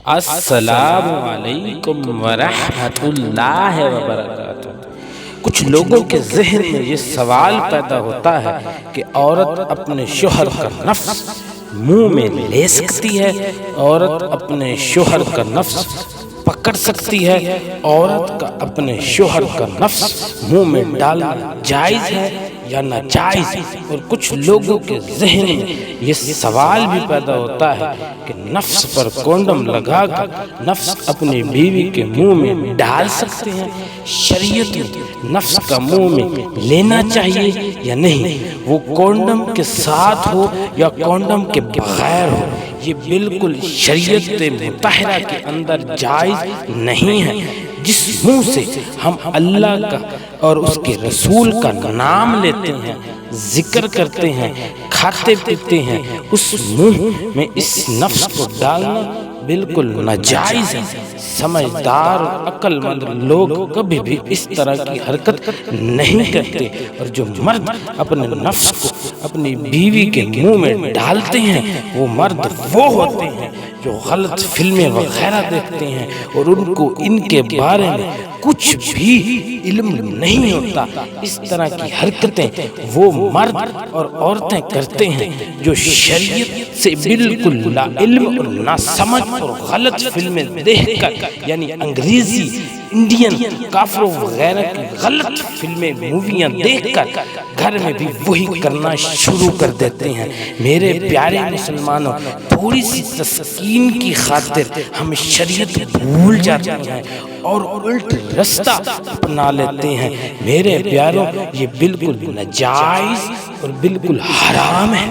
السلام علیکم ورحمۃ اللہ وبرکاتہ۔ کچھ لوگوں کے ذہن میں یہ سوال پیدا ہوتا ہے کہ عورت اپنے شوہر کا نفس منہ میں لے سکتی ہے، عورت اپنے شوہر کا نفس پکڑ سکتی ہے، عورت کا اپنے شوہر کا نفس منہ میں ڈالنا جائز ہے یا ناجائز؟ اور کچھ لوگوں کے ذہن میں یہ سوال بھی پیدا ہوتا ہے کہ نفس پر کونڈم لگا کر نفس اپنی بیوی کے منہ میں ڈال سکتے ہیں؟ شریعت میں نفس کا منہ میں لینا چاہیے یا نہیں؟ وہ کونڈم کے ساتھ ہو یا کونڈم کے بغیر ہو، یہ بالکل شریعت مطہرہ کے اندر جائز نہیں ہے۔ جس منہ سے ہم اللہ کا اور اس کے رسول کا نام لیتے ہیں، ذکر کرتے ہیں، کھاتے پیتے ہیں، اس منہ میں اس نفس کو ڈالنا بالکل ناجائز ہے۔ سمجھدار اور عقل مند لوگ کبھی بھی اس طرح کی حرکت نہیں کرتے، اور جو مرد اپنے نفس کو اپنی بیوی کے منہ میں ڈالتے ہیں وہ مرد وہ ہوتے ہیں جو غلط فلمیں وغیرہ دیکھتے ہیں اور ان کو ان کے بارے میں کچھ بھی علم نہیں ہوتا۔ اس طرح کی حرکتیں وہ مرد اور عورتیں کرتے ہیں جو شریعت سے بالکل لا علم اور نا سمجھ اور غلط فلمیں دیکھ کر، یعنی انگریزی، انڈین، کافروں وغیرہ کی غلط فلمیں، موویاں دیکھ کر گھر میں بھی وہی کرنا شروع کر دیتے ہیں۔ میرے پیارے مسلمانوں، تھوڑی سی تسکین کی خاطر ہم شریعت بھول جاتے ہیں اور الٹ رستہ اپنا لیتے ہیں۔ میرے پیاروں، یہ بالکل ناجائز اور بالکل حرام ہے۔